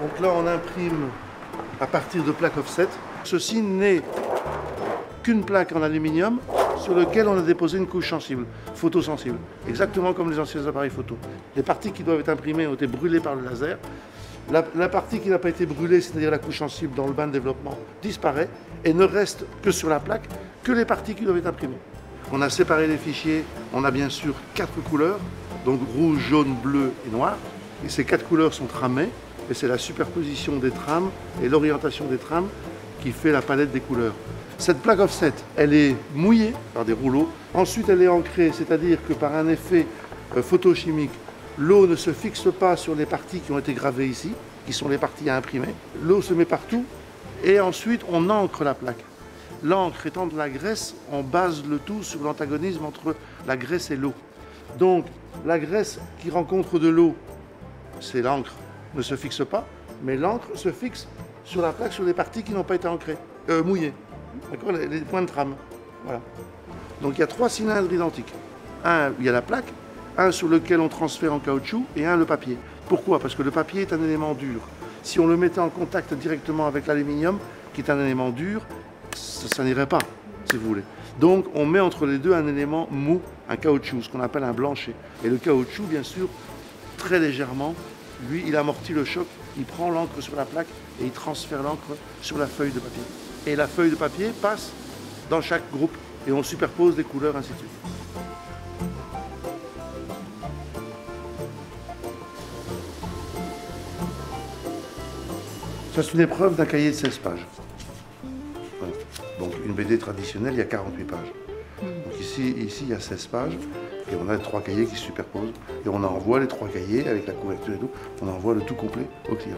Donc là, on imprime à partir de plaques offset. Ceci n'est qu'une plaque en aluminium sur laquelle on a déposé une couche sensible, photosensible, exactement comme les anciens appareils photo. Les parties qui doivent être imprimées ont été brûlées par le laser. La partie qui n'a pas été brûlée, c'est-à-dire la couche sensible dans le bain de développement, disparaît et ne reste que sur la plaque que les parties qui doivent être imprimées. On a séparé les fichiers, on a bien sûr 4 couleurs, donc rouge, jaune, bleu et noir. Et ces 4 couleurs sont tramées et c'est la superposition des trames et l'orientation des trames qui fait la palette des couleurs. Cette plaque offset, elle est mouillée par des rouleaux. Ensuite, elle est ancrée, c'est-à-dire que par un effet photochimique, l'eau ne se fixe pas sur les parties qui ont été gravées ici, qui sont les parties à imprimer. L'eau se met partout et ensuite on ancre la plaque. L'encre étant de la graisse, on base le tout sur l'antagonisme entre la graisse et l'eau. Donc la graisse qui rencontre de l'eau, c'est l'encre, ne se fixe pas, mais l'encre se fixe sur la plaque, sur les parties qui n'ont pas été ancrées, mouillées. D'accord, les points de trame. Voilà. Donc il y a 3 cylindres identiques. Un, il y a la plaque, un sur lequel on transfère en caoutchouc et un le papier. Pourquoi? Parce que le papier est un élément dur. Si on le mettait en contact directement avec l'aluminium, qui est un élément dur, ça n'irait pas, si vous voulez. Donc on met entre les deux un élément mou, un caoutchouc, ce qu'on appelle un blanchet. Et le caoutchouc, bien sûr, très légèrement, lui, il amortit le choc, il prend l'encre sur la plaque et il transfère l'encre sur la feuille de papier. Et la feuille de papier passe dans chaque groupe et on superpose les couleurs, ainsi de suite. Ça, c'est une épreuve d'un cahier de 16 pages. Voilà. Donc une BD traditionnelle, il y a 48 pages. Donc ici, il y a 16 pages et on a 3 cahiers qui se superposent et on envoie les 3 cahiers avec la couverture et tout, on envoie le tout complet au client.